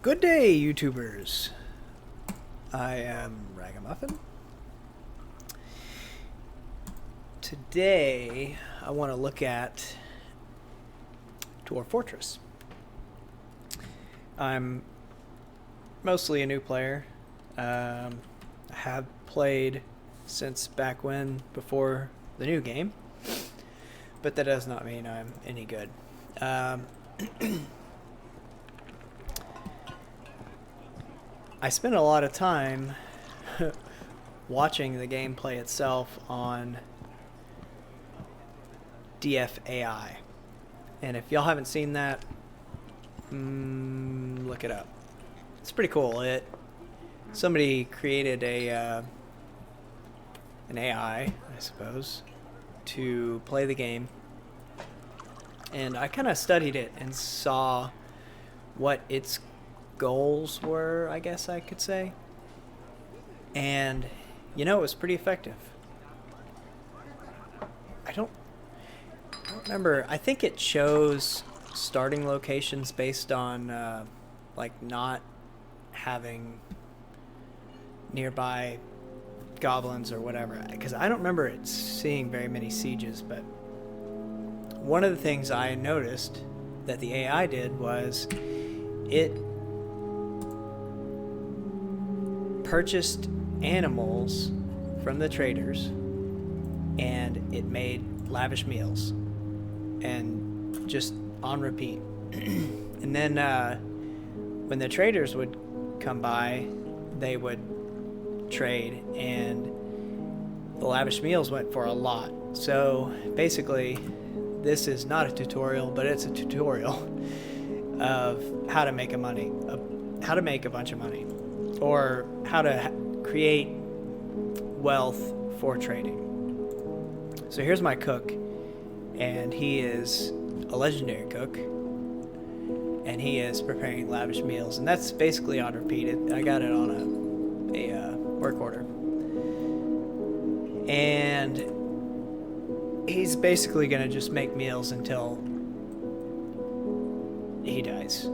Good day, YouTubers. I am Ragamuffin. Today, I want to look at Dwarf Fortress. I'm mostly a new player. I have played since back when, before the new game, but that does not mean I'm any good. I spent a lot of time watching the gameplay itself on DFAI. And if y'all haven't seen that, look it up. It's pretty cool. Somebody created an AI, I suppose, to play the game. And I kind of studied it and saw what its goals were, I guess I could say. And it was pretty effective. I don't remember. I think it chose starting locations based on like not having nearby goblins or whatever, because I don't remember it seeing very many sieges. But one of the things I noticed that the AI did was it purchased animals from the traders, and it made lavish meals, and just on repeat. And then when the traders would come by, they would trade, and the lavish meals went for a lot. So basically, this is not a tutorial, but it's a tutorial of how to make how to make a bunch of money, or how to create wealth for trading. So here's my cook, and he is a legendary cook, and he is preparing lavish meals, and that's basically on repeat. I got it on a work order, and he's basically gonna just make meals until he dies.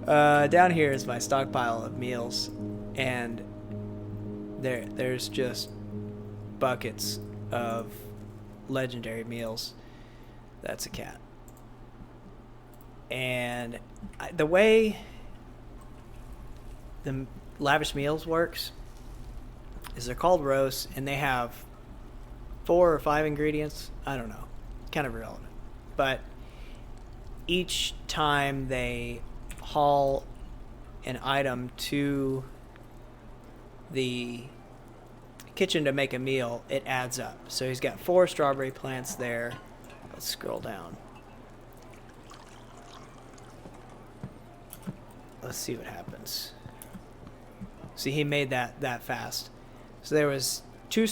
Down here is my stockpile of meals, and there's just buckets of legendary meals. That's a cat. And the way the lavish meals works is they're called roasts, and they have 4 or 5 ingredients. I don't know, kind of irrelevant. But each time they haul an item to the kitchen to make a meal, it adds up. So he's got 4 strawberry plants there. Let's scroll down. Let's see what happens. See, he made that fast. So there was 2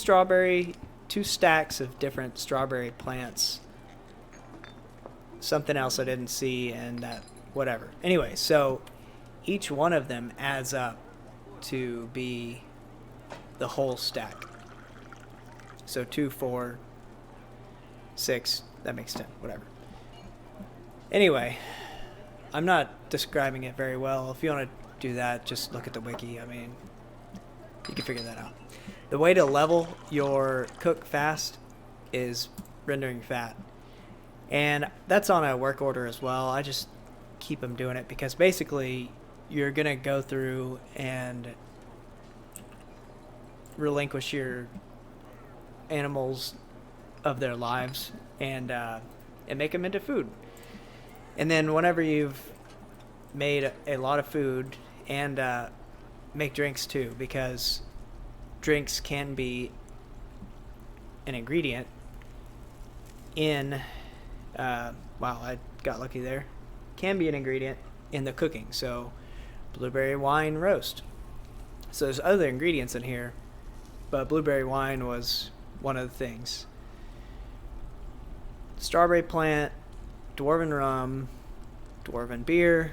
stacks of different strawberry plants. Something else I didn't see, and that whatever. Anyway, so each one of them adds up to be the whole stack. So 2, 4, 6, that makes 10, whatever. Anyway, I'm not describing it very well. If you want to do that, just look at the wiki. I mean, you can figure that out. The way to level your cook fast is rendering fat. And that's on a work order as well. I just keep them doing it because basically you're going to go through and relinquish your animals of their lives and make them into food. And then whenever you've made a lot of food, and make drinks too, because drinks can be an ingredient in wow, I got lucky there. Can be an ingredient in the cooking. So blueberry wine roast. So there's other ingredients in here, but blueberry wine was one of the things. Strawberry plant, dwarven rum, dwarven beer.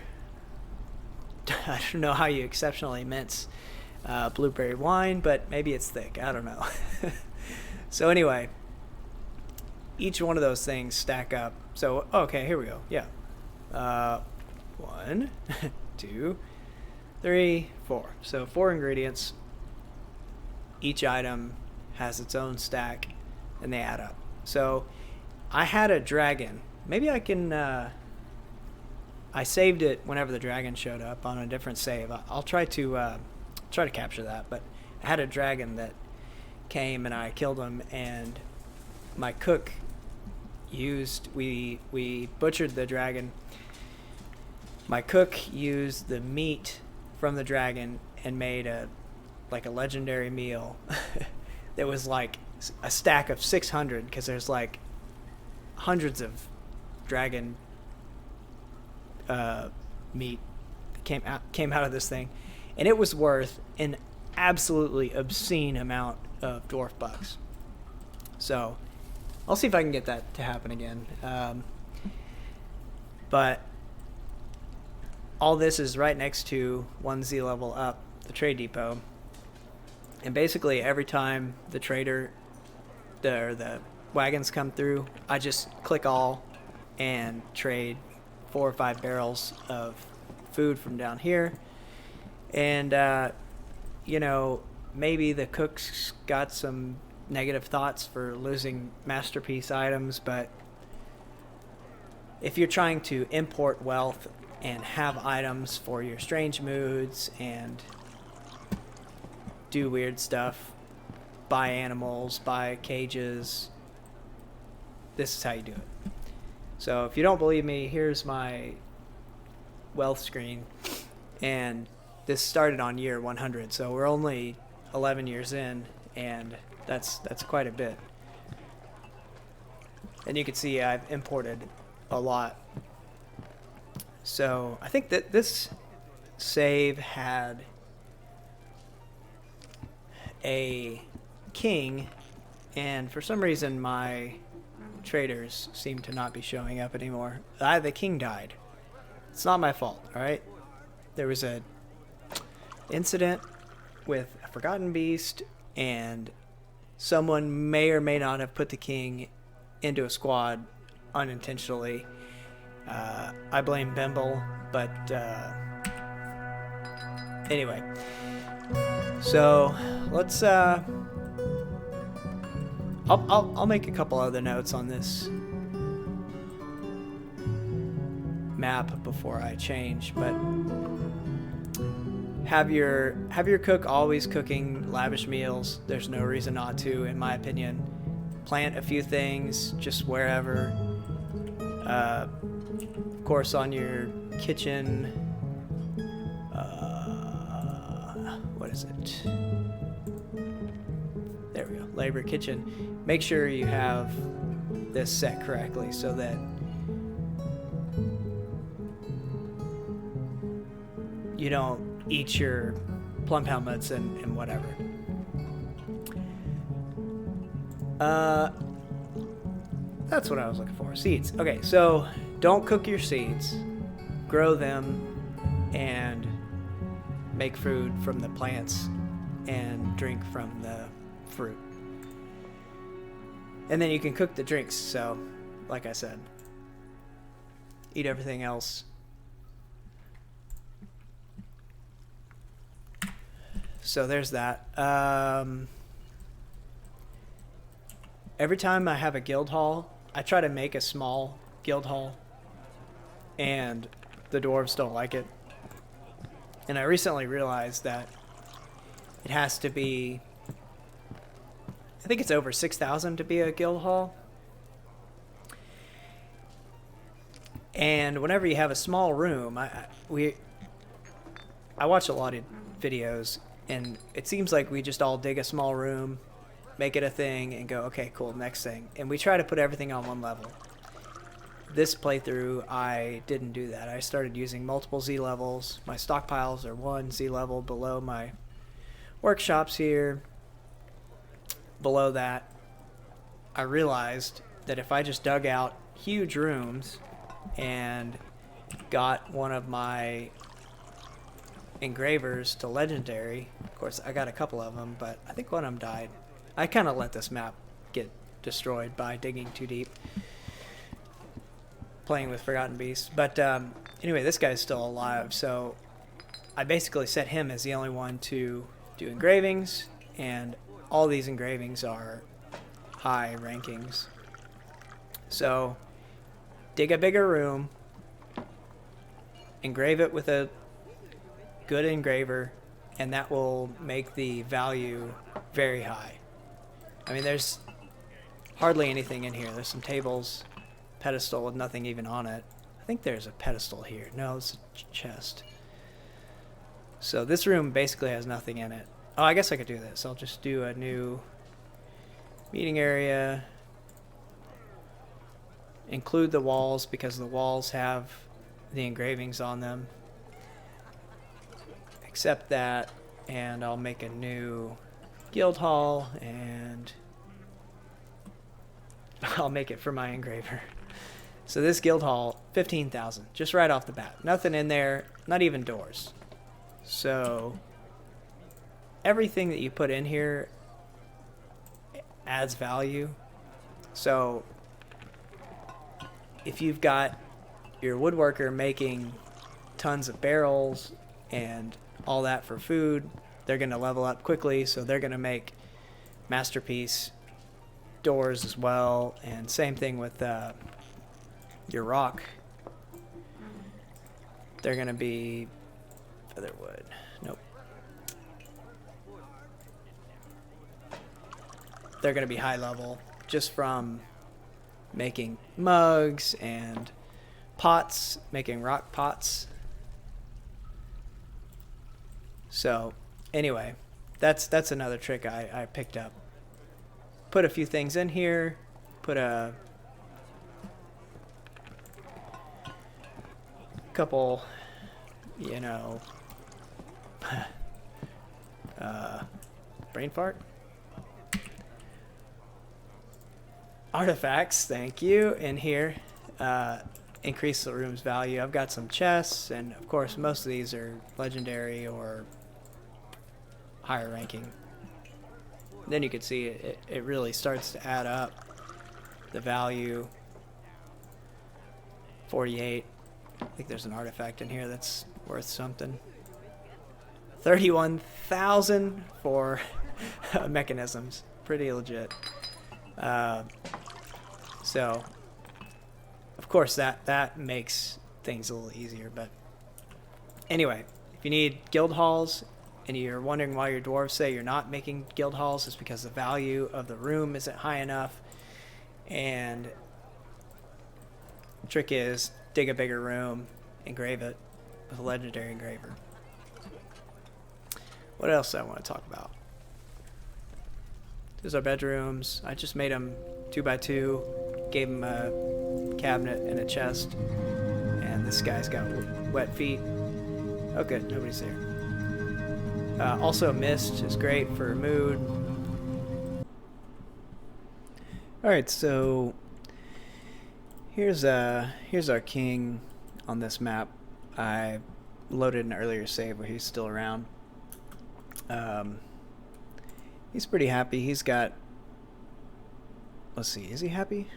I don't know how you exceptionally mince blueberry wine, but maybe it's thick. I don't know. So anyway, each one of those things stack up. So, okay, here we go. Yeah. 1, 2, 3, 4. So 4 ingredients. Each item has its own stack, and they add up. So I had a dragon. Maybe I can... I saved it whenever the dragon showed up on a different save. I'll try to capture that. But I had a dragon that came, and I killed him, and my cook we butchered the dragon. My cook used the meat from the dragon and made a legendary meal that was like a stack of 600, because there's like hundreds of dragon meat that came out of this thing, and it was worth an absolutely obscene amount of dwarf bucks. So I'll see if I can get that to happen again. But all this is right next to 1Z level up, the trade depot. And basically every time the wagons come through, I just click all and trade 4 or 5 barrels of food from down here. And, maybe the cook's got some negative thoughts for losing masterpiece items, but if you're trying to import wealth and have items for your strange moods and do weird stuff, buy animals, buy cages, this is how you do it. So if you don't believe me, here's my wealth screen, and this started on year 100, so we're only 11 years in, and that's quite a bit. And you can see I've imported a lot. So I think that this save had a king, and for some reason my traders seem to not be showing up anymore. The king died. It's not my fault, alright? There was a incident with a forgotten beast, and someone may or may not have put the king into a squad unintentionally. I blame Bimble, but anyway. So let's I'll make a couple other notes on this map before I change, but have your cook always cooking lavish meals. There's no reason not to, in my opinion. Plant a few things just wherever. Of course, on your kitchen, what is it? There we go. Labor kitchen. Make sure you have this set correctly so that you don't eat your plum helmets and whatever. That's what I was looking for. Seeds. Okay, so don't cook your seeds. Grow them and make food from the plants and drink from the fruit. And then you can cook the drinks, so like I said, eat everything else. So there's that. Every time I have a guild hall, I try to make a small guild hall, and the dwarves don't like it. And I recently realized that it has to be, I think it's over 6,000 to be a guild hall. And whenever you have a small room, I watch a lot of videos, and it seems like we just all dig a small room, make it a thing, and go, okay, cool, next thing. And we try to put everything on one level. This playthrough, I didn't do that. I started using multiple Z levels. My stockpiles are 1 Z level below my workshops here. Below that, I realized that if I just dug out huge rooms and got one of my engravers to legendary, of course I got a couple of them, but I think one of them died. I kind of let this map get destroyed by digging too deep. playing with Forgotten Beasts. But anyway, this guy's still alive, so I basically set him as the only one to do engravings, and all these engravings are high rankings. So dig a bigger room, engrave it with a good engraver, and that will make the value very high. I mean, there's hardly anything in here. There's some tables, pedestal with nothing even on it. I think there's a pedestal here. No, it's a chest. So this room basically has nothing in it. Oh, I guess I could do this. I'll just do a new meeting area. Include the walls because the walls have the engravings on them. Accept that, and I'll make a new guild hall, and I'll make it for my engraver. So this guild hall, 15,000, just right off the bat. Nothing in there, not even doors. So everything that you put in here adds value. So if you've got your woodworker making tons of barrels and all that for food, they're going to level up quickly, so they're going to make masterpiece doors as well. And same thing with your rock. They're going to be featherwood. Nope. They're going to be high level just from making mugs and pots, making rock pots. So anyway, that's another trick I picked up. Put a few things in here, put a couple, you know, brain fart? Artifacts, thank you, in here. Increase the room's value. I've got some chests, and of course most of these are legendary or higher ranking. Then you can see it really starts to add up the value. 48. I think there's an artifact in here that's worth something. 31,000 for mechanisms. Pretty legit. So of course that makes things a little easier. But anyway, if you need guild halls and you're wondering why your dwarves say you're not making guild halls, it's because the value of the room isn't high enough. And the trick is dig a bigger room, engrave it with a legendary engraver. What else do I want to talk about? There's our bedrooms. I just made them 2x2, gave him a cabinet and a chest, and this guy's got wet feet. Oh good, nobody's there. Also mist is great for mood. Alright, so here's our king on this map. I loaded an earlier save where he's still around. He's pretty happy. He's got, let's see, is he happy?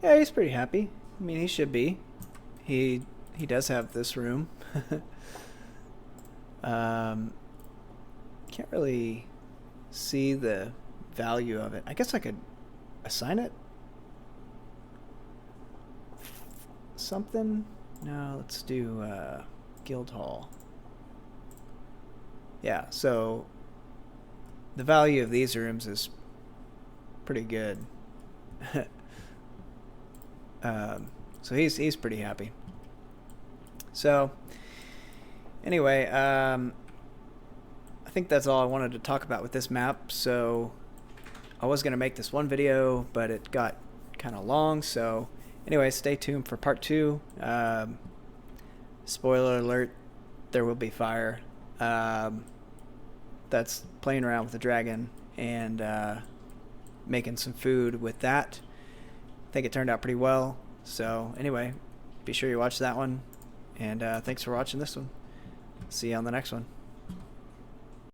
Yeah, he's pretty happy. I mean, he should be. He does have this room. Can't really see the value of it. I guess I could assign it something. No, let's do guild hall. Yeah, so the value of these rooms is pretty good. So he's pretty happy. So anyway, I think that's all I wanted to talk about with this map. So I was going to make this one video, but it got kind of long. So anyway, stay tuned for part 2. Spoiler alert, there will be fire. That's playing around with the dragon and making some food with that. I think it turned out pretty well. So anyway, be sure you watch that one. And thanks for watching this one. See you on the next one.